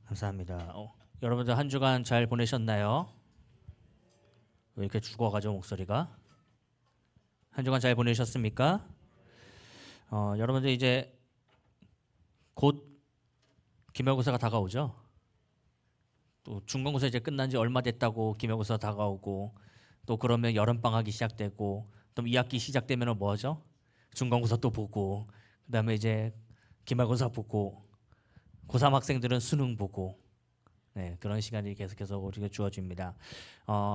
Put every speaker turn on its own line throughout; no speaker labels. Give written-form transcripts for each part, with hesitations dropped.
감사합니다. 여러분들 한 주간 잘 보내셨나요? 왜 이렇게 죽어가죠 목소리가? 한 주간 잘 보내셨습니까? 여러분들 이제 곧 기말고사가 다가오죠. 또 중간고사 이제 끝난 지 얼마 됐다고 기말고사 다가오고 또 그러면 여름 방학이 시작되고 또 2학기 시작되면 뭐죠? 중간고사 또 보고 그다음에 이제 기말고사 보고 고3 학생들은 수능 보고 네, 그런 시간이 계속해서 우리에게 주어집니다.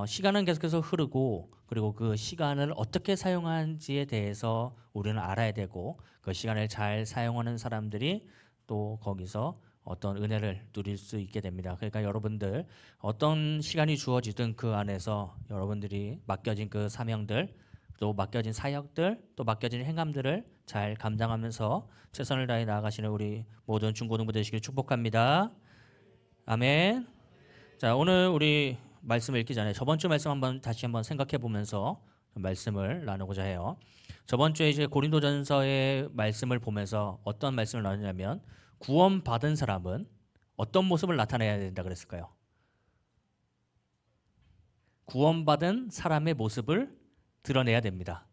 시간은 계속해서 흐르고 그리고 그 시간을 어떻게 사용하는지에 대해서 우리는 알아야 되고 그 시간을 잘 사용하는 사람들이 또 거기서 어떤 은혜를 누릴 수 있게 됩니다. 그러니까 여러분들 어떤 시간이 주어지든 그 안에서 여러분들이 맡겨진 그 사명들 또 맡겨진 사역들 또 맡겨진 행함들을 잘 감당하면서 최선을 다해 나아가시는 우리 모든 중고등부 되시길 축복합니다. 아멘. 자, 오늘 우리 말씀을 읽기 전에 저번 주 말씀 다시 한번 생각해 보면서 말씀을 나누고자 해요. 저번 주에 이제 고린도전서의 말씀을 보면서 어떤 말씀을 나누냐면 구원받은 사람은 어떤 모습을 나타내야 된다 그랬을까요? 구원받은 사람의 모습을 드러내야 됩니다.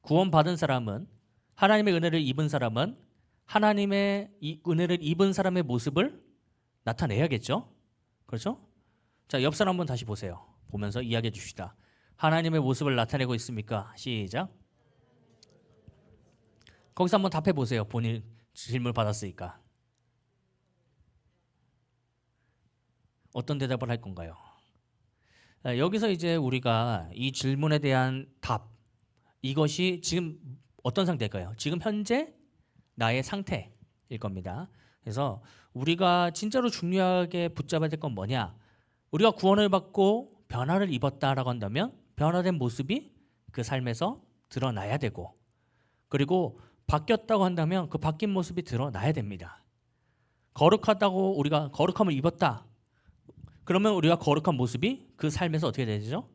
구원받은 사람은 하나님의 은혜를 입은 사람은 하나님의 은혜를 입은 사람의 모습을 나타내야겠죠? 그렇죠? 자, 옆 사람 한번 다시 보세요. 보면서 이야기해 줍시다. 하나님의 모습을 나타내고 있습니까? 시작. 거기서 한번 답해 보세요. 본인 질문 받았으니까. 어떤 대답을 할 건가요? 여기서 이제 우리가 이 질문에 대한 답, 이것이 지금 어떤 상태일까요? 지금 현재 나의 상태일 겁니다. 그래서 우리가 진짜로 중요하게 붙잡아야 될 건 뭐냐? 우리가 구원을 받고 변화를 입었다라고 한다면 변화된 모습이 그 삶에서 드러나야 되고 그리고 바뀌었다고 한다면 그 바뀐 모습이 드러나야 됩니다. 거룩하다고 우리가 거룩함을 입었다. 그러면 우리가 거룩한 모습이 그 삶에서 어떻게 되죠?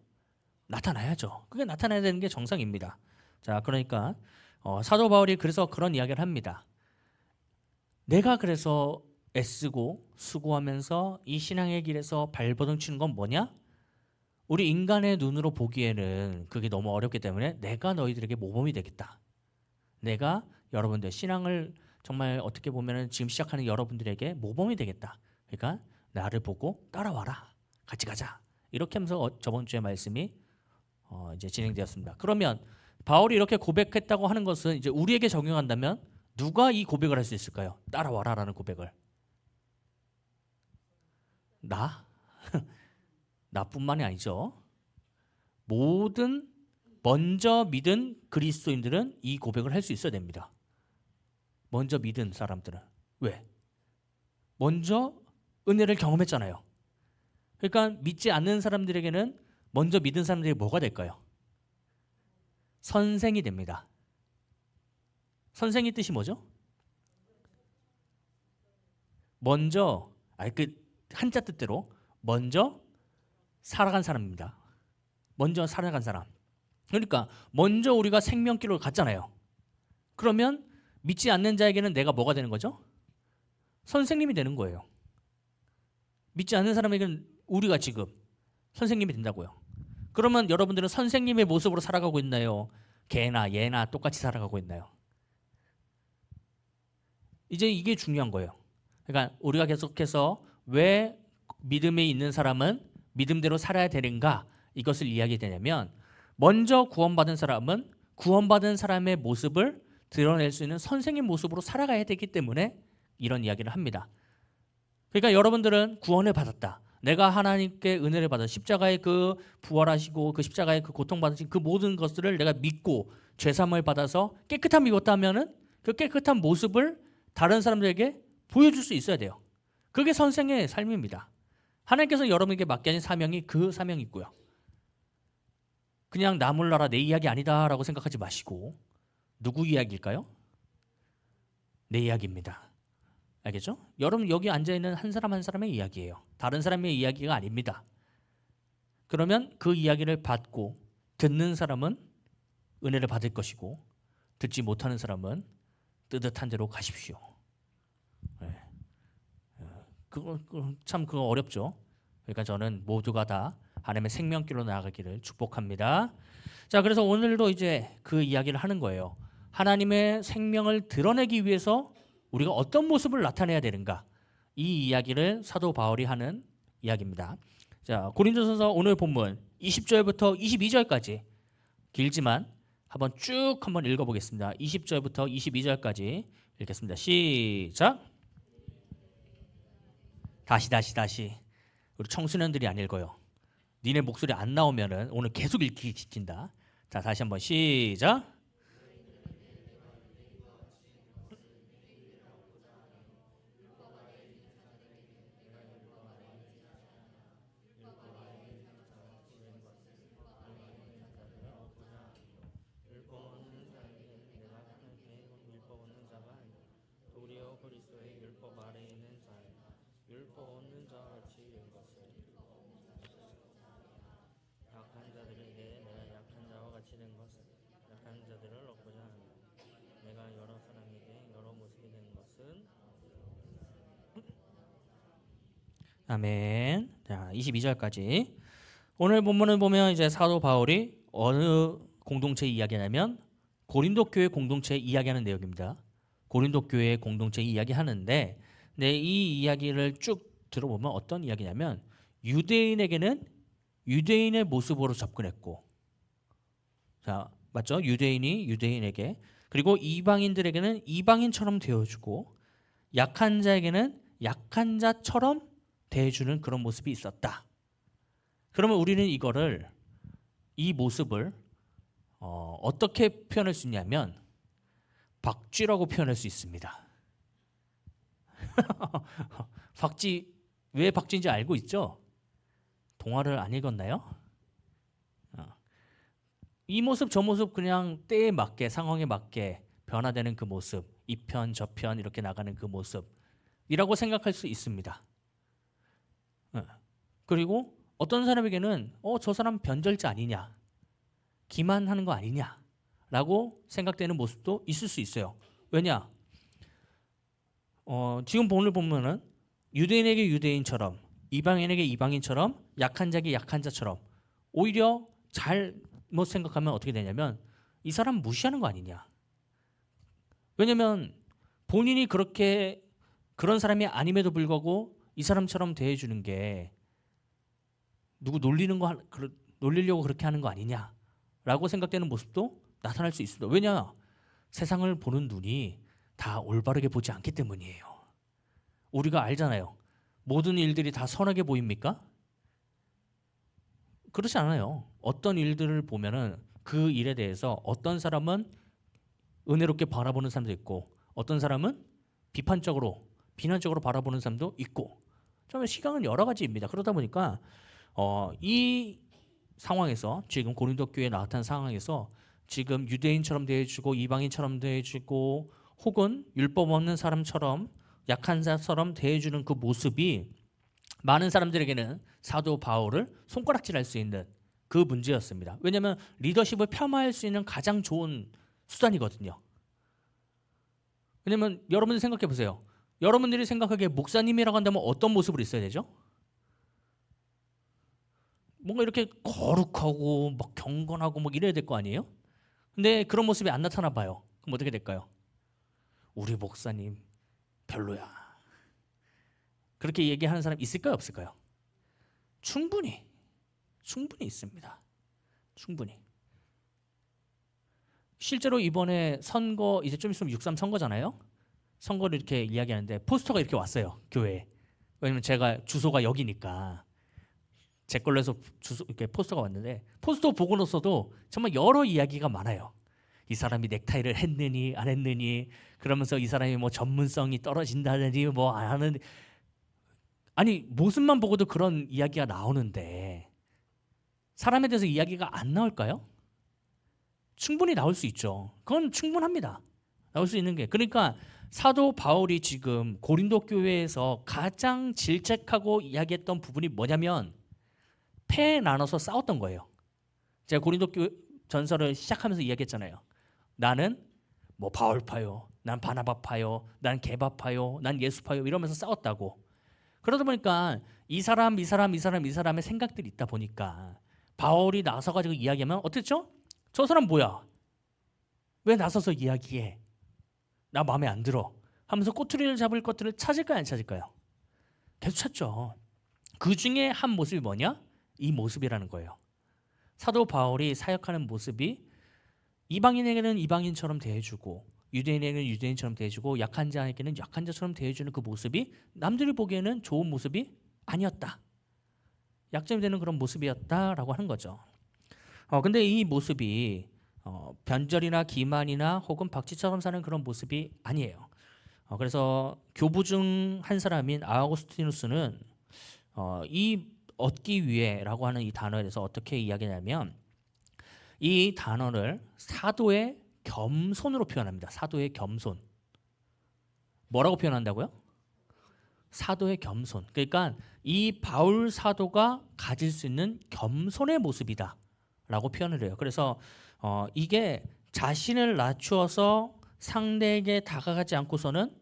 나타나야죠. 그게 나타나야 되는 게 정상입니다. 자, 그러니까 사도 바울이 그래서 그런 이야기를 합니다. 내가 그래서 애쓰고 수고하면서 이 신앙의 길에서 발버둥 치는 건 뭐냐? 우리 인간의 눈으로 보기에는 그게 너무 어렵기 때문에 내가 너희들에게 모범이 되겠다. 내가 여러분들 신앙을 정말 어떻게 보면 지금 시작하는 여러분들에게 모범이 되겠다. 그러니까 나를 보고 따라와라. 같이 가자. 이렇게 하면서 저번 주에 말씀이 이제 진행되었습니다. 그러면 바울이 이렇게 고백했다고 하는 것은 이제 우리에게 적용한다면 누가 이 고백을 할 수 있을까요? 따라와라라는 고백을. 나? 나뿐만이 아니죠. 모든 먼저 믿은 그리스도인들은 이 고백을 할 수 있어야 됩니다. 먼저 믿은 사람들은. 왜? 먼저 은혜를 경험했잖아요. 그러니까 믿지 않는 사람들에게는 먼저 믿은 사람들이 뭐가 될까요? 선생이 됩니다. 선생의 뜻이 뭐죠? 먼저, 그 한자 뜻대로 먼저 살아간 사람입니다. 먼저 살아간 사람. 그러니까 먼저 우리가 생명길을 갔잖아요. 그러면 믿지 않는 자에게는 내가 뭐가 되는 거죠? 선생님이 되는 거예요. 믿지 않는 사람에게는 우리가 지금 선생님이 된다고요. 그러면 여러분들은 선생님의 모습으로 살아가고 있나요? 걔나 얘나 똑같이 살아가고 있나요? 이제 이게 중요한 거예요. 그러니까 우리가 계속해서 왜 믿음에 있는 사람은 믿음대로 살아야 되는가 이것을 이야기되냐면 먼저 구원받은 사람은 구원받은 사람의 모습을 드러낼 수 있는 선생님 모습으로 살아가야 되기 때문에 이런 이야기를 합니다. 그러니까 여러분들은 구원을 받았다. 내가 하나님께 은혜를 받아 십자가의 그 부활하시고 그 십자가의 그 고통받으신 그 모든 것들을 내가 믿고 죄사함을 받아서 깨끗함을 입었다면은 그 깨끗한 모습을 다른 사람들에게 보여줄 수 있어야 돼요. 그게 선생의 삶입니다. 하나님께서 여러분에게 맡겨진 사명이 그 사명이고요. 그냥 나 몰라라 내 이야기 아니다라고 생각하지 마시고 누구 이야기일까요? 내 이야기입니다. 알겠죠? 여러분 여기 앉아있는 한 사람 한 사람의 이야기예요. 다른 사람의 이야기가 아닙니다. 그러면 그 이야기를 받고 듣는 사람은 은혜를 받을 것이고 듣지 못하는 사람은 뜨뜻한 대로 가십시오. 네. 그거 어렵죠. 그러니까 저는 모두가 다 하나님의 생명길로 나아가기를 축복합니다. 자, 그래서 오늘도 이제 그 이야기를 하는 거예요. 하나님의 생명을 드러내기 위해서 우리가 어떤 모습을 나타내야 되는가? 이 이야기를 사도 바울이 하는 이야기입니다. 자, 고린도전서 오늘 본문 20절부터 22절까지 길지만 한번 읽어보겠습니다. 20절부터 22절까지 읽겠습니다. 시작. 다시. 우리 청소년들이 안 읽어요. 니네 목소리 안 나오면은 오늘 계속 읽기 지킨다. 자, 다시 한번 시작. 아멘. 자, 22절까지. 오늘 본문을 보면 이제 사도 바울이 어느 공동체 이야기냐면 고린도 교회 공동체 이야기하는 내용입니다. 고린도 교회 공동체 이야기하는데, 네, 이 이야기를 쭉 들어보면 어떤 이야기냐면 유대인에게는 유대인의 모습으로 접근했고, 자, 맞죠? 유대인이 유대인에게, 그리고 이방인들에게는 이방인처럼 대해주고, 약한 자에게는 약한 자처럼 대해주는 그런 모습이 있었다. 그러면 우리는 이 모습을 어떻게 표현할 수 있냐면 박쥐라고 표현할 수 있습니다. 박쥐, 왜 박쥐인지 알고 있죠? 동화를 안 읽었나요? 이 모습 저 모습 그냥 때에 맞게, 상황에 맞게 변화되는 그 모습, 이편 저편 이렇게 나가는 그 모습이라고 생각할 수 있습니다. 그리고 어떤 사람에게는 저 사람 변절자 아니냐, 기만하는 거 아니냐 라고 생각되는 모습도 있을 수 있어요. 왜냐? 지금 오늘 보면은 유대인에게 유대인처럼, 이방인에게 이방인처럼, 약한 자에게 약한 자처럼, 오히려 잘못 생각하면 어떻게 되냐면 이 사람 무시하는 거 아니냐. 왜냐면 본인이 그런 사람이 아님에도 불구하고 이 사람처럼 대해주는 게 누구 놀리려고 그렇게 하는 거 아니냐라고 생각되는 모습도 나타날 수 있습니다. 왜냐? 세상을 보는 눈이 다 올바르게 보지 않기 때문이에요. 우리가 알잖아요. 모든 일들이 다 선하게 보입니까? 그렇지 않아요. 어떤 일들을 보면은 그 일에 대해서 어떤 사람은 은혜롭게 바라보는 사람도 있고, 어떤 사람은 비난적으로 바라보는 사람도 있고, 좀 시각은 여러 가지입니다. 그러다 보니까 이 상황에서, 지금 고린도 교회에 나타난 상황에서 지금 유대인처럼 대해주고 이방인처럼 대해주고 혹은 율법 없는 사람처럼 약한 자처럼 대해주는 그 모습이 많은 사람들에게는 사도 바울을 손가락질할 수 있는 그 문제였습니다. 왜냐하면 리더십을 폄하할 수 있는 가장 좋은 수단이거든요. 왜냐하면 여러분들 생각해 보세요. 여러분들이 생각하기에 목사님이라고 한다면 어떤 모습으로 있어야 되죠? 뭔가 이렇게 거룩하고 막 경건하고 막 이래야 될 거 아니에요? 근데 그런 모습이 안 나타나 봐요. 그럼 어떻게 될까요? 우리 목사님 별로야. 그렇게 얘기하는 사람 있을까요, 없을까요? 충분히 있습니다. 충분히. 실제로 이번에 선거, 이제 좀 있으면 6.3 선거잖아요. 선거를 이렇게 이야기하는데 포스터가 이렇게 왔어요, 교회에. 왜냐면 제가 주소가 여기니까 제 걸로 해서 이렇게 포스터가 왔는데, 포스터 보고 나서도 정말 여러 이야기가 많아요. 이 사람이 넥타이를 했느니 안 했느니, 그러면서 이 사람이 뭐 전문성이 떨어진다느니 뭐 안 하는, 아니 모습만 보고도 그런 이야기가 나오는데 사람에 대해서 이야기가 안 나올까요? 충분히 나올 수 있죠. 그건 충분합니다. 나올 수 있는 게. 그러니까 사도 바울이 지금 고린도 교회에서 가장 질책하고 이야기했던 부분이 뭐냐면 패에 나눠서 싸웠던 거예요. 제가 고린도 교회 전서를 시작하면서 이야기했잖아요. 나는 뭐 바울파요, 난 바나바파요, 난 게바파요, 난 예수파요 이러면서 싸웠다고. 그러다 보니까 이 사람의 생각들이 있다 보니까 바울이 나서가지고 이야기하면 어땠죠? 저 사람 뭐야? 왜 나서서 이야기해? 나 마음에 안 들어 하면서 꼬투리를 잡을 것들을 찾을까요, 안 찾을까요? 계속 찾죠. 그 중에 한 모습이 뭐냐? 이 모습이라는 거예요. 사도 바울이 사역하는 모습이 이방인에게는 이방인처럼 대해주고 유대인에게는 유대인처럼 대해주고 약한 자에게는 약한 자처럼 대해주는 그 모습이 남들이 보기에는 좋은 모습이 아니었다. 약점이 되는 그런 모습이었다라고 하는 거죠. 근데 이 모습이 변절이나 기만이나 혹은 박쥐처럼 사는 그런 모습이 아니에요. 그래서 교부 중 한 사람인 아우구스티누스는 이 얻기 위해라고 하는 이 단어에 대해서 어떻게 이야기하냐면 이 단어를 사도의 겸손으로 표현합니다. 사도의 겸손. 뭐라고 표현한다고요? 사도의 겸손. 그러니까 이 바울 사도가 가질 수 있는 겸손의 모습이다 라고 표현을 해요. 그래서 이게 자신을 낮추어서 상대에게 다가가지 않고서는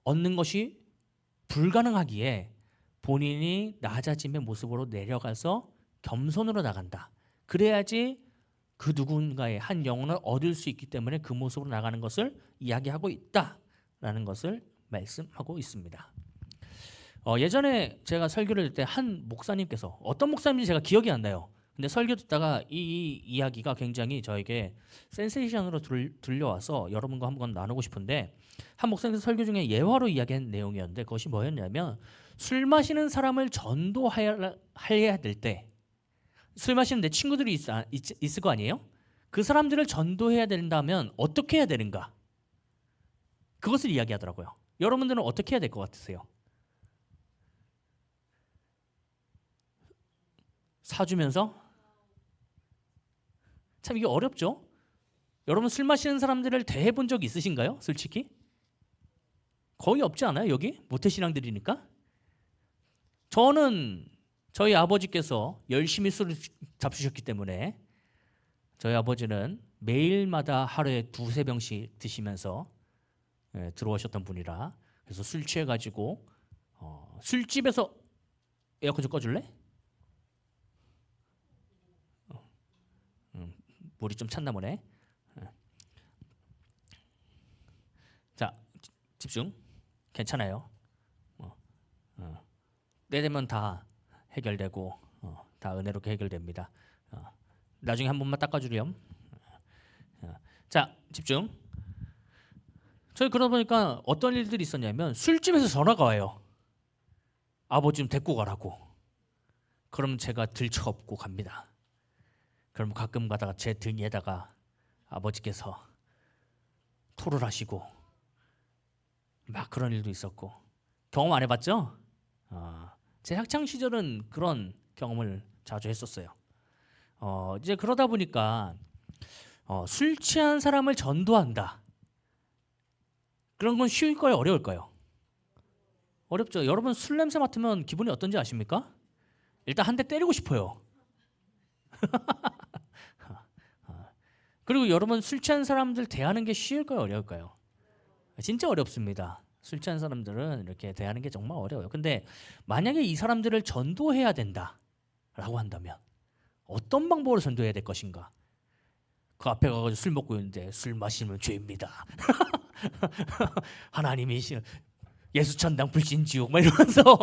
얻는 것이 불가능하기에 본인이 낮아짐의 모습으로 내려가서 겸손으로 나간다. 그래야지 그 누군가의 한 영혼을 얻을 수 있기 때문에 그 모습으로 나가는 것을 이야기하고 있다라는 것을 말씀하고 있습니다. 예전에 제가 설교를 할 때 한 목사님께서 어떤 목사님인지 제가 기억이 안 나요. 근데 설교 듣다가 이 이야기가 굉장히 저에게 센세이션으로 들려와서 여러분과 한번 나누고 싶은데 한 목사님께서 설교 중에 예화로 이야기한 내용이었는데 그것이 뭐였냐면 술 마시는 사람을 전도해야 될 때 술 마시는 내 친구들이 있을 거 아니에요? 그 사람들을 전도해야 된다면 어떻게 해야 되는가? 그것을 이야기하더라고요. 여러분들은 어떻게 해야 될 것 같으세요? 사주면서? 참 이게 어렵죠? 여러분 술 마시는 사람들을 대해본 적 있으신가요? 솔직히? 거의 없지 않아요? 여기? 모태신앙들이니까? 저는 저희 아버지께서 열심히 술을 잡수셨기 때문에 저희 아버지는 매일마다 하루에 두세 병씩 드시면서 들어오셨던 분이라 그래서 술 취해가지고 술집에서 에어컨 좀 꺼줄래? 물이 좀 찼나 보네. 자, 집중. 괜찮아요. 때 되면 다 해결되고 다 은혜롭게 해결됩니다. 나중에 한 번만 닦아주렴. 자, 집중. 저희 그러다 보니까 어떤 일들이 있었냐면 술집에서 전화가 와요. 아버지 좀 데리고 가라고. 그럼 제가 들쳐업고 갑니다. 그럼 가끔 가다가 제 등에다가 아버지께서 토를 하시고 막 그런 일도 있었고 경험 안 해봤죠? 제 학창 시절은 그런 경험을 자주 했었어요. 이제 그러다 보니까 술 취한 사람을 전도한다. 그런 건 쉬울까요? 어려울까요? 어렵죠. 여러분 술 냄새 맡으면 기분이 어떤지 아십니까? 일단 한 대 때리고 싶어요. 그리고 여러분 술 취한 사람들 대하는 게 쉬울까요? 어려울까요? 진짜 어렵습니다. 술 취한 사람들은 이렇게 대하는 게 정말 어려워요. 근데 만약에 이 사람들을 전도해야 된다라고 한다면 어떤 방법으로 전도해야 될 것인가? 그 앞에 가서 술 먹고 있는데 술 마시면 죄입니다. 하나님이 예수 천당 불신 지옥 막 이러면서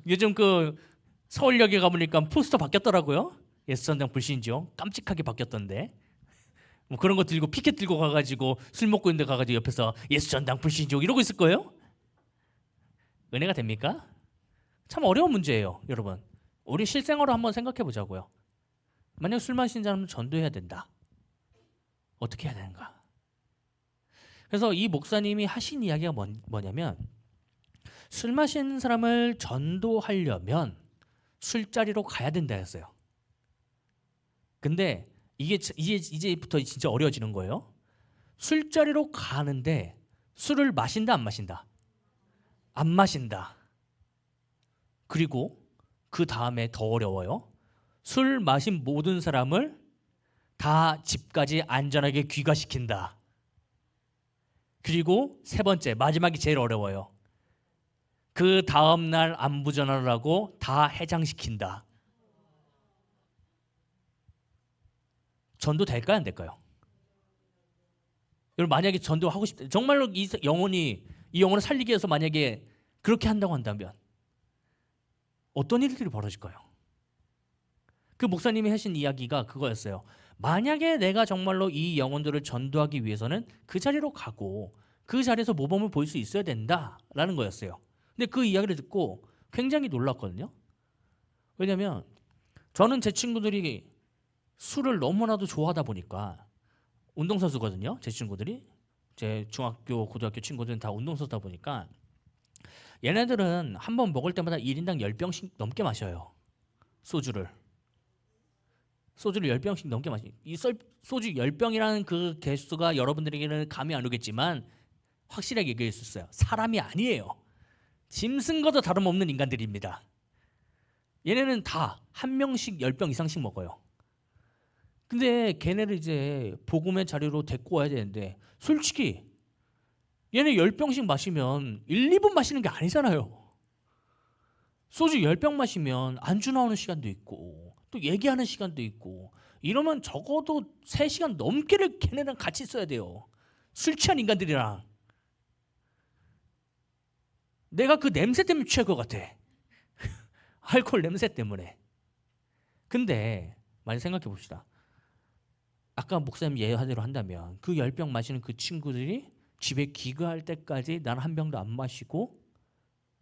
요즘 그 서울역에 가보니까 포스터 바뀌었더라고요. 예수 천당 불신 지옥 깜찍하게 바뀌었던데. 뭐 그런 거 들고 피켓 들고 가가지고 술 먹고 있는데 가가지고 옆에서 예수 전당 불신 지옥 이러고 있을 거예요? 은혜가 됩니까? 참 어려운 문제예요, 여러분. 우리 실생활로 한번 생각해 보자고요. 만약 술 마시는 사람은 전도해야 된다. 어떻게 해야 되는가? 그래서 이 목사님이 하신 이야기가 뭐냐면 술 마시는 사람을 전도하려면 술자리로 가야 된다 했어요. 근데 이게 이제부터 진짜 어려워지는 거예요. 술자리로 가는데 술을 마신다 안 마신다? 안 마신다. 그리고 그 다음에 더 어려워요. 술 마신 모든 사람을 다 집까지 안전하게 귀가시킨다. 그리고 세 번째 마지막이 제일 어려워요. 그 다음날 안부 전화를 하고 다 해장시킨다. 전도 될까요, 안 될까요? 여러분 만약에 전도하고 싶다, 정말로 이 영혼을 살리기 위해서 만약에 그렇게 한다고 한다면 어떤 일들이 벌어질까요? 그 목사님이 하신 이야기가 그거였어요. 만약에 내가 정말로 이 영혼들을 전도하기 위해서는 그 자리로 가고 그 자리에서 모범을 보일 수 있어야 된다라는 거였어요. 근데 그 이야기를 듣고 굉장히 놀랐거든요. 왜냐하면 저는 제 친구들이 술을 너무나도 좋아하다 보니까, 운동선수거든요. 제 친구들이, 제 중학교 고등학교 친구들은 다 운동선수다 보니까 얘네들은 한 번 먹을 때마다 1인당 10병씩 넘게 마셔요. 소주를 10병씩 넘게 마시. 이 소주 10병이라는 그 개수가 여러분들에게는 감이 안 오겠지만 확실하게 얘기할 수 있어요. 사람이 아니에요. 짐승과도 다름없는 인간들입니다. 얘네는 다 한 명씩 10병 이상씩 먹어요. 근데 걔네를 이제 복음의 자리로 데리고 와야 되는데, 솔직히 얘네 10병씩 마시면 1, 2분 마시는 게 아니잖아요. 소주 10병 마시면 안주 나오는 시간도 있고 또 얘기하는 시간도 있고, 이러면 적어도 3시간 넘게를 걔네랑 같이 있어야 돼요. 술 취한 인간들이랑. 내가 그 냄새 때문에 취할 것 같아. 알코올 냄새 때문에. 근데 많이 생각해 봅시다. 아까 목사님 예화대로 한다면 그 10병 마시는 그 친구들이 집에 귀가할 때까지 난 한 병도 안 마시고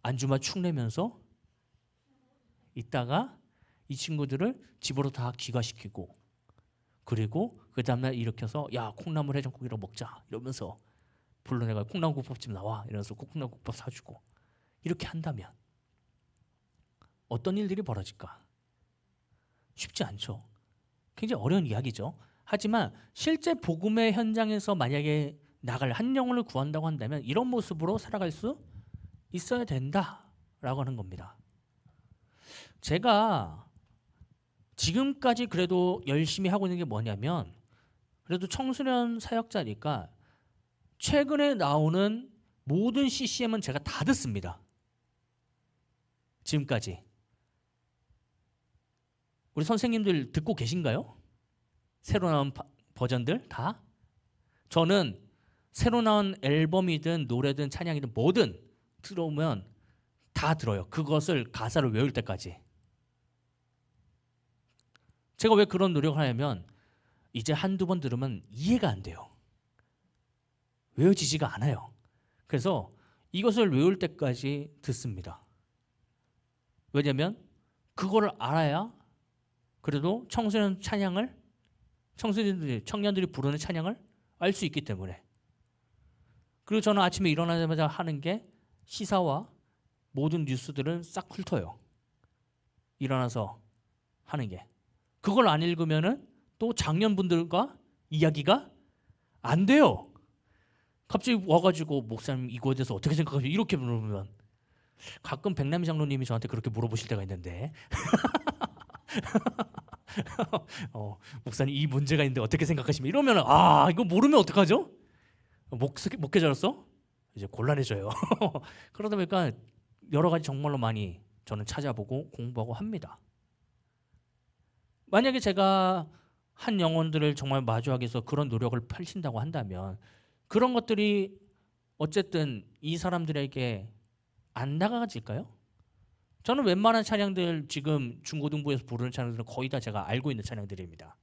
안주만 축 내면서 있다가 이 친구들을 집으로 다 귀가시키고, 그리고 그 다음날 일으켜서 야, 콩나물 해장국이랑 먹자 이러면서 불러내가 콩나물국밥집 나와 이러면서 콩나물국밥 사주고, 이렇게 한다면 어떤 일들이 벌어질까? 쉽지 않죠. 굉장히 어려운 이야기죠. 하지만 실제 복음의 현장에서 만약에 나갈 한 영혼을 구한다고 한다면 이런 모습으로 살아갈 수 있어야 된다라고 하는 겁니다. 제가 지금까지 그래도 열심히 하고 있는 게 뭐냐면, 그래도 청소년 사역자니까 최근에 나오는 모든 CCM은 제가 다 듣습니다. 지금까지. 우리 선생님들 듣고 계신가요? 새로 나온 버전들 다? 저는 새로 나온 앨범이든 노래든 찬양이든 뭐든 들어오면 다 들어요. 그것을 가사를 외울 때까지. 제가 왜 그런 노력을 하냐면 이제 한두 번 들으면 이해가 안 돼요. 외워지지가 않아요. 그래서 이것을 외울 때까지 듣습니다. 왜냐하면 그거를 알아야 그래도 청년들이 부르는 찬양을 알 수 있기 때문에. 그리고 저는 아침에 일어나자마자 하는 게 시사와 모든 뉴스들은 싹 훑어요. 일어나서 하는 게. 그걸 안 읽으면은 또 장년분들과 이야기가 안 돼요. 갑자기 와가지고 목사님 이거에 대해서 어떻게 생각하세요? 이렇게 물으면 가끔 백남희 장로님이 저한테 그렇게 물어보실 때가 있는데 목사님 이 문제가 있는데 어떻게 생각하십니까? 이러면 이거 모르면 어떡하죠? 목회자로서 이제 곤란해져요. 그러다 보니까 여러 가지 정말로 많이 저는 찾아보고 공부하고 합니다. 만약에 제가 한 영혼들을 정말 마주하기 위해서 그런 노력을 펼친다고 한다면 그런 것들이 어쨌든 이 사람들에게 안 다가질까요? 저는 웬만한 찬양들 지금 중고등부에서 부르는 찬양들은 거의 다 제가 알고 있는 찬양들입니다.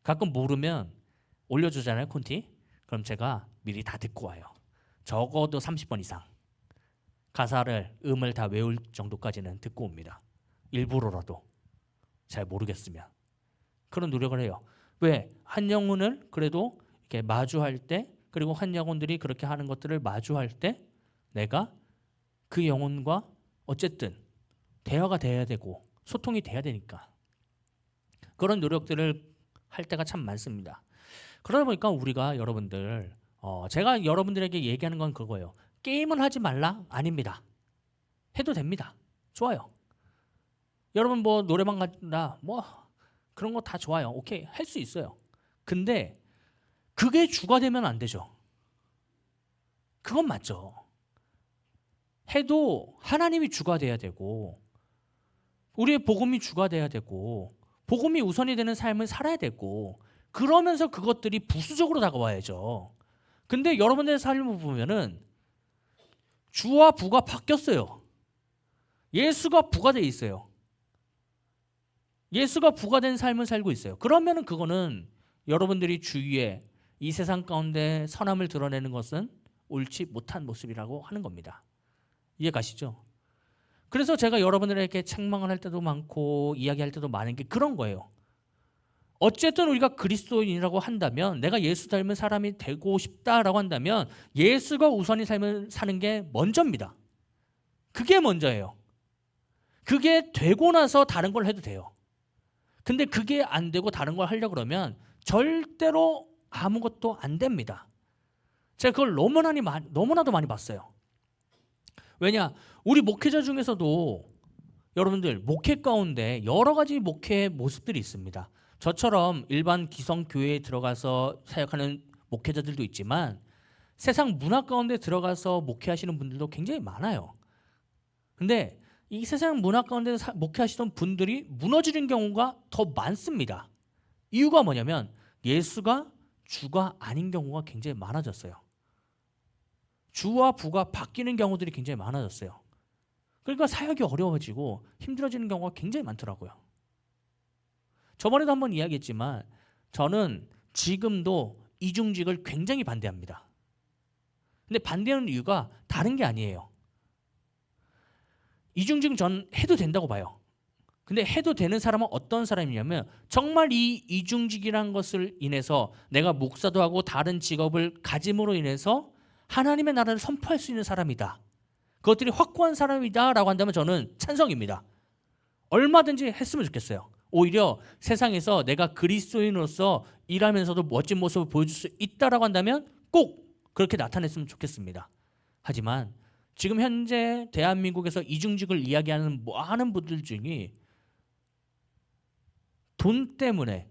가끔 모르면 올려주잖아요, 콘티. 그럼 제가 미리 다 듣고 와요. 적어도 30번 이상 가사를, 음을 다 외울 정도까지는 듣고 옵니다. 일부러라도 잘 모르겠으면 그런 노력을 해요. 왜? 한 영혼을 그래도 이렇게 마주할 때, 그리고 한 영혼들이 그렇게 하는 것들을 마주할 때 내가 그 영혼과 어쨌든 대화가 돼야 되고 소통이 돼야 되니까 그런 노력들을 할 때가 참 많습니다. 그러다 보니까 우리가 여러분들, 제가 여러분들에게 얘기하는 건 그거예요. 게임을 하지 말라? 아닙니다. 해도 됩니다. 좋아요. 여러분 뭐 노래방 가나 뭐 그런 거 다 좋아요. 오케이, 할 수 있어요. 근데 그게 주가 되면 안 되죠. 그건 맞죠. 해도 하나님이 주가 돼야 되고 우리의 복음이 주가 돼야 되고 복음이 우선이 되는 삶을 살아야 되고 그러면서 그것들이 부수적으로 다가와야죠. 근데 여러분들의 삶을 보면은 주와 부가 바뀌었어요. 예수가 부가 돼 있어요. 예수가 부가 된 삶을 살고 있어요. 그러면은 그거는 여러분들이 주위에 이 세상 가운데 선함을 드러내는 것은 옳지 못한 모습이라고 하는 겁니다. 이해 가시죠? 그래서 제가 여러분들에게 책망을 할 때도 많고 이야기할 때도 많은 게 그런 거예요. 어쨌든 우리가 그리스도인이라고 한다면 내가 예수 닮은 사람이 되고 싶다라고 한다면 예수가 우선의 삶을 사는 게 먼저입니다. 그게 먼저예요. 그게 되고 나서 다른 걸 해도 돼요. 근데 그게 안 되고 다른 걸 하려고 그러면 절대로 아무것도 안 됩니다. 제가 그걸 너무나도 많이 봤어요. 왜냐? 우리 목회자 중에서도 여러분들 목회 가운데 여러 가지 목회의 모습들이 있습니다. 저처럼 일반 기성교회에 들어가서 사역하는 목회자들도 있지만 세상 문화 가운데 들어가서 목회하시는 분들도 굉장히 많아요. 근데 이 세상 문화 가운데 목회하시던 분들이 무너지는 경우가 더 많습니다. 이유가 뭐냐면 예수가 주가 아닌 경우가 굉장히 많아졌어요. 주와 부가 바뀌는 경우들이 굉장히 많아졌어요. 그러니까 사역이 어려워지고 힘들어지는 경우가 굉장히 많더라고요. 저번에도 한번 이야기했지만 저는 지금도 이중직을 굉장히 반대합니다. 근데 반대하는 이유가 다른 게 아니에요. 이중직은 전 해도 된다고 봐요. 근데 해도 되는 사람은 어떤 사람이냐면 정말 이 이중직이라는 것을 인해서 내가 목사도 하고 다른 직업을 가짐으로 인해서 하나님의 나라를 선포할 수 있는 사람이다. 그것들이 확고한 사람이다라고 한다면 저는 찬성입니다. 얼마든지 했으면 좋겠어요. 오히려 세상에서 내가 그리스도인으로서 일하면서도 멋진 모습을 보여줄 수 있다라고 한다면 꼭 그렇게 나타냈으면 좋겠습니다. 하지만 지금 현재 대한민국에서 이중직을 이야기하는 많은 분들 중에 돈 때문에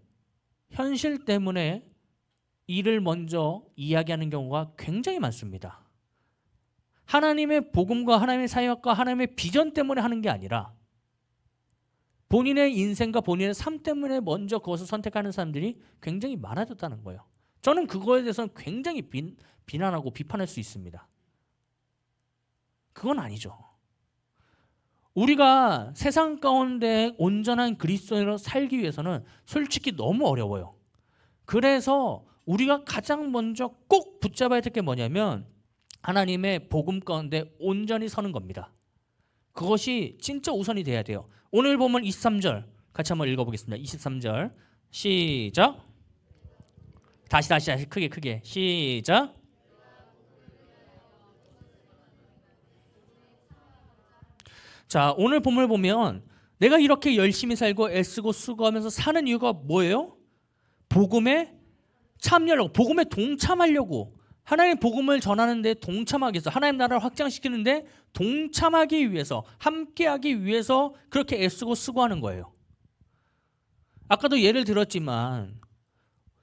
현실 때문에 일을 먼저 이야기하는 경우가 굉장히 많습니다. 하나님의 복음과 하나님의 사역과 하나님의 비전 때문에 하는 게 아니라 본인의 인생과 본인의 삶 때문에 먼저 그것을 선택하는 사람들이 굉장히 많아졌다는 거예요. 저는 그거에 대해서는 굉장히 비난하고 비판할 수 있습니다. 그건 아니죠. 우리가 세상 가운데 온전한 그리스도인으로 살기 위해서는 솔직히 너무 어려워요. 그래서 우리가 가장 먼저 꼭 붙잡아야 될 게 뭐냐면 하나님의 복음 가운데 온전히 서는 겁니다. 그것이 진짜 우선이 돼야 돼요. 오늘 보면 23절 같이 한번 읽어보겠습니다. 23절 시작. 다시 크게 시작. 자, 오늘 본문을 보면 내가 이렇게 열심히 살고 애쓰고 수고하면서 사는 이유가 뭐예요? 복음에 참여하려고, 복음에 동참하려고, 하나님의 복음을 전하는 데 동참하기 위해서, 하나님 나라를 확장시키는 데 동참하기 위해서, 함께하기 위해서 그렇게 애쓰고 수고하는 거예요. 아까도 예를 들었지만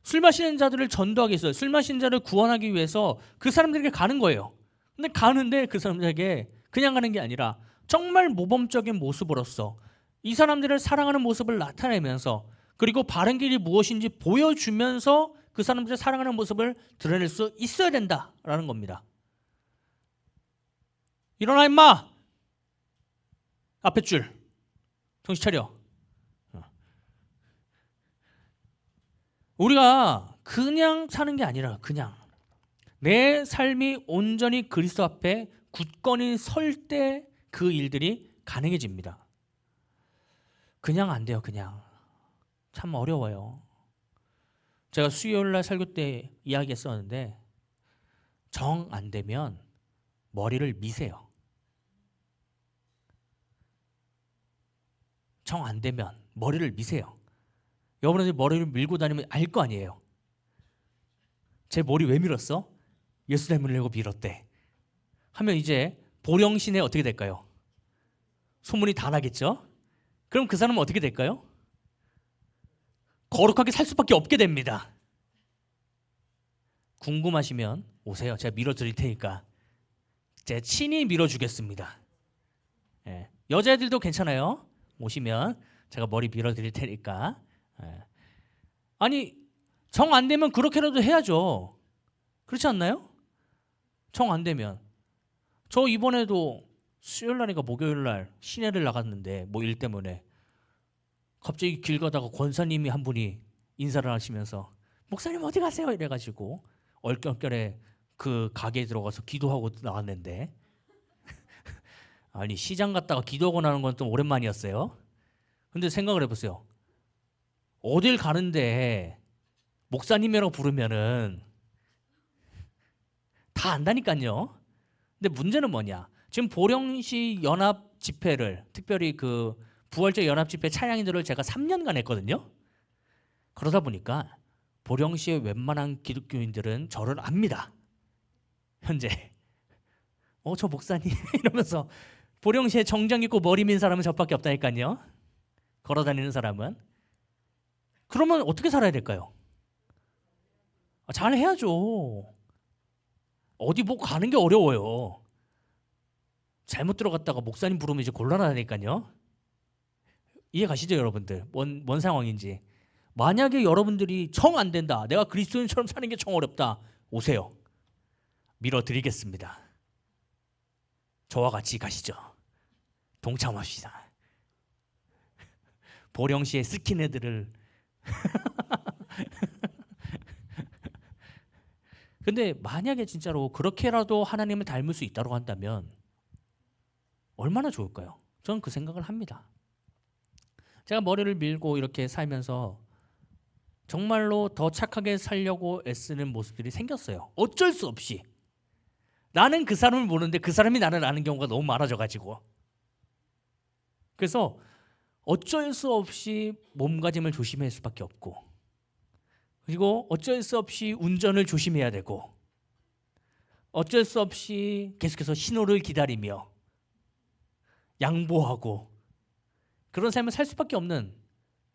술 마시는 자들을 전도하기 위해서, 술 마시는 자를 구원하기 위해서 그 사람들에게 가는 거예요. 근데 가는데 그 사람들에게 그냥 가는 게 아니라 정말 모범적인 모습으로서 이 사람들을 사랑하는 모습을 나타내면서 그리고 바른 길이 무엇인지 보여주면서 그 사람들의 사랑하는 모습을 드러낼 수 있어야 된다라는 겁니다. 일어나 임마! 앞에 줄 정신 차려. 우리가 그냥 사는 게 아니라 그냥 내 삶이 온전히 그리스도 앞에 굳건히 설 때 그 일들이 가능해집니다. 그냥 안 돼요. 그냥 참 어려워요. 제가 수요일날 설교 때 이야기했었는데 정 안 되면 머리를 미세요. 정 안 되면 머리를 미세요. 여러분들 머리를 밀고 다니면 알 거 아니에요. 제 머리 왜 밀었어? 예수 닮으려고 밀었대 하면 이제 보령시내 어떻게 될까요? 소문이 다 나겠죠? 그럼 그 사람은 어떻게 될까요? 거룩하게 살 수밖에 없게 됩니다. 궁금하시면 오세요. 제가 밀어드릴 테니까 제 친히 밀어주겠습니다. 예. 여자애들도 괜찮아요. 오시면 제가 머리 밀어드릴 테니까. 예. 아니 정 안 되면 그렇게라도 해야죠. 그렇지 않나요? 정 안 되면. 저 이번에도 수요일날인가 목요일날 시내를 나갔는데 뭐 일 때문에 갑자기 길 가다가 권사님이 한 분이 인사를 하시면서 목사님 어디 가세요? 이래가지고 얼떨결에 그 가게에 들어가서 기도하고 나왔는데 아니 시장 갔다가 기도하고 나는 건 좀 오랜만이었어요. 근데 생각을 해보세요. 어딜 가는데 목사님이라고 부르면은 다 안다니까요. 근데 문제는 뭐냐? 지금 보령시 연합 집회를 특별히 그 부활절 연합 집회 차량인들을 제가 3년간 했거든요. 그러다 보니까 보령시의 웬만한 기독교인들은 저를 압니다. 현재 저 목사님 이러면서 보령시에 정장 입고 머리 민 사람은 저밖에 없다니까요. 걸어다니는 사람은. 그러면 어떻게 살아야 될까요? 잘 해야죠. 어디 뭐 가는 게 어려워요. 잘못 들어갔다가 목사님 부르면 이제 곤란하다니까요. 이해 가시죠 여러분들? 뭔 상황인지. 만약에 여러분들이 정 안 된다, 내가 그리스도인처럼 사는 게 정 어렵다, 오세요. 밀어드리겠습니다. 저와 같이 가시죠. 동참합시다. 보령시의 스킨헤드를 근데 만약에 진짜로 그렇게라도 하나님을 닮을 수 있다고 한다면 얼마나 좋을까요? 저는 그 생각을 합니다. 제가 머리를 밀고 이렇게 살면서 정말로 더 착하게 살려고 애쓰는 모습들이 생겼어요. 어쩔 수 없이. 나는 그 사람을 모르는데 그 사람이 나를 아는 경우가 너무 많아져가지고. 그래서 어쩔 수 없이 몸가짐을 조심할 수밖에 없고, 그리고 어쩔 수 없이 운전을 조심해야 되고, 어쩔 수 없이 계속해서 신호를 기다리며 양보하고 그런 삶을 살 수밖에 없는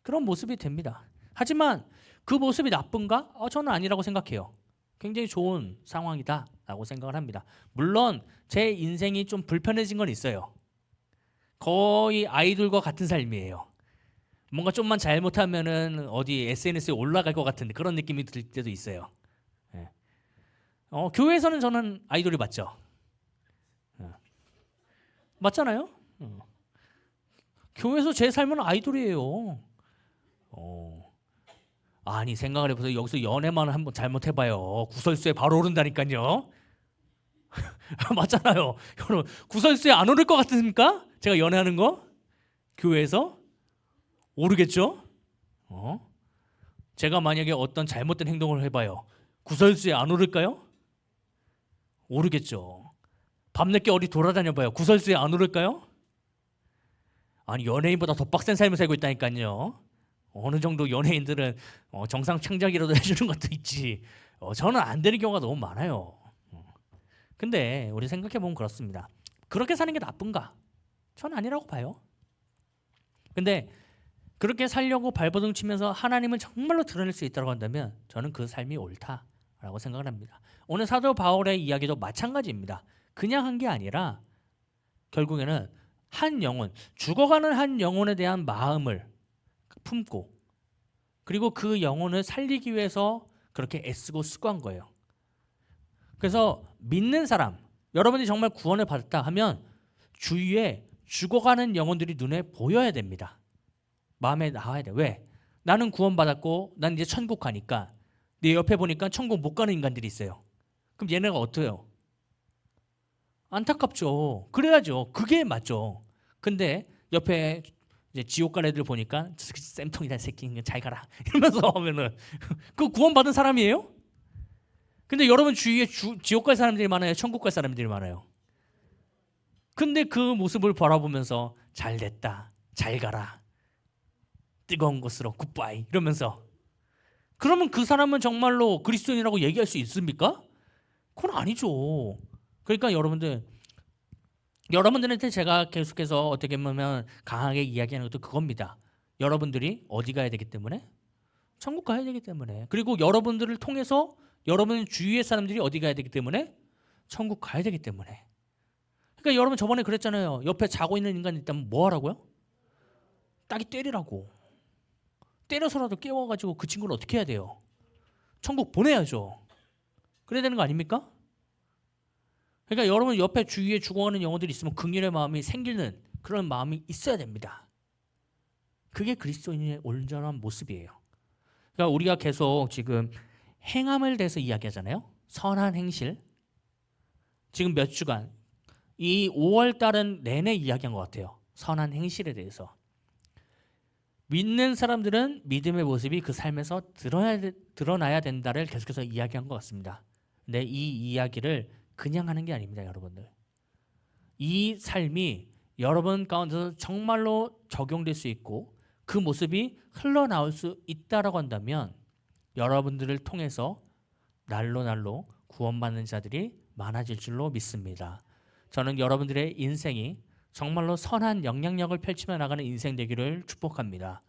그런 모습이 됩니다. 하지만 그 모습이 나쁜가? 저는 아니라고 생각해요. 굉장히 좋은 상황이다라고 생각을 합니다. 물론 제 인생이 좀 불편해진 건 있어요. 거의 아이돌과 같은 삶이에요. 뭔가 좀만 잘못하면은 어디 SNS에 올라갈 것 같은 그런 느낌이 들 때도 있어요. 예. 교회에서는 저는 아이돌이 맞죠. 맞잖아요. 교회에서 제 삶은 아이돌이에요. 아니 생각을 해보세요. 여기서 연애만 한번 잘못해봐요. 구설수에 바로 오른다니까요. 맞잖아요. 여러분 구설수에 안 오를 것 같습니까? 제가 연애하는 거? 교회에서? 오르겠죠? 제가 만약에 어떤 잘못된 행동을 해봐요. 구설수에 안 오를까요? 오르겠죠. 밤늦게 어디 돌아다녀봐요. 구설수에 안 오를까요? 아니 연예인보다 더 빡센 삶을 살고 있다니까요. 어느 정도 연예인들은 정상 창작이라도 해주는 것도 있지. 저는 안 되는 경우가 너무 많아요. 근데 우리 생각해보면 그렇습니다. 그렇게 사는 게 나쁜가? 전 아니라고 봐요. 근데 그렇게 살려고 발버둥 치면서 하나님을 정말로 드러낼 수 있다고 한다면 저는 그 삶이 옳다라고 생각을 합니다. 오늘 사도 바울의 이야기도 마찬가지입니다. 그냥 한 게 아니라 결국에는 한 영혼, 죽어가는 한 영혼에 대한 마음을 품고 그리고 그 영혼을 살리기 위해서 그렇게 애쓰고 수고한 거예요. 그래서 믿는 사람, 여러분이 정말 구원을 받았다 하면 주위에 죽어가는 영혼들이 눈에 보여야 됩니다. 마음에 나와야 돼. 왜? 나는 구원받았고 난 이제 천국 가니까 내 옆에 보니까 천국 못 가는 인간들이 있어요. 그럼 얘네가 어때요? 안타깝죠. 그래야죠. 그게 맞죠. 근데 옆에 이제 지옥 갈 애들 보니까 쌤통이다 새끼 잘 가라 이러면서 하면은 그 구원받은 사람이에요? 근데 여러분 주위에 지옥 갈 사람들이 많아요? 천국 갈 사람들이 많아요? 근데 그 모습을 바라보면서 잘 됐다, 잘 가라, 뜨거운 것으로 굿바이 이러면서 그러면 그 사람은 정말로 그리스도인이라고 얘기할 수 있습니까? 그건 아니죠. 그러니까 여러분들한테 제가 계속해서 어떻게 보면 강하게 이야기하는 것도 그겁니다. 여러분들이 어디 가야 되기 때문에? 천국 가야 되기 때문에. 그리고 여러분들을 통해서 여러분 주위의 사람들이 어디 가야 되기 때문에? 천국 가야 되기 때문에. 그러니까 여러분 저번에 그랬잖아요. 옆에 자고 있는 인간이 있다면 뭐 하라고요? 딱이 때리라고. 때려서라도 깨워가지고 그 친구를 어떻게 해야 돼요? 천국 보내야죠. 그래야 되는 거 아닙니까? 그러니까 여러분 옆에 주위에 죽어가는 영혼들이 있으면 긍휼의 마음이 생기는 그런 마음이 있어야 됩니다. 그게 그리스도인의 온전한 모습이에요. 그러니까 우리가 계속 지금 행함을 대해서 이야기하잖아요. 선한 행실. 지금 몇 주간 이 5월 달은 내내 이야기한 것 같아요. 선한 행실에 대해서. 믿는 사람들은 믿음의 모습이 그 삶에서 드러나야 된다를 계속해서 이야기한 것 같습니다. 근데 이 이야기를 그냥 하는 게 아닙니다, 여러분들. 이 삶이 여러분 가운데서 정말로 적용될 수 있고 그 모습이 흘러나올 수 있다라고 한다면 여러분들을 통해서 날로 구원받는 자들이 많아질 줄로 믿습니다. 저는 여러분들의 인생이 정말로 선한 영향력을 펼치며 나가는 인생 되기를 축복합니다.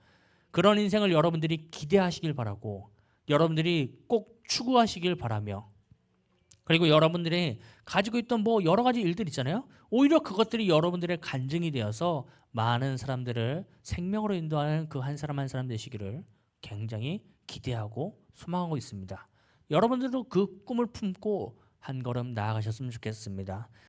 그런 인생을 여러분들이 기대하시길 바라고 여러분들이 꼭 추구하시길 바라며 그리고 여러분들이 가지고 있던 뭐 여러 가지 일들 있잖아요. 오히려 그것들이 여러분들의 간증이 되어서 많은 사람들을 생명으로 인도하는 그 한 사람 한 사람 되시기를 굉장히 기대하고 소망하고 있습니다. 여러분들도 그 꿈을 품고 한 걸음 나아가셨으면 좋겠습니다.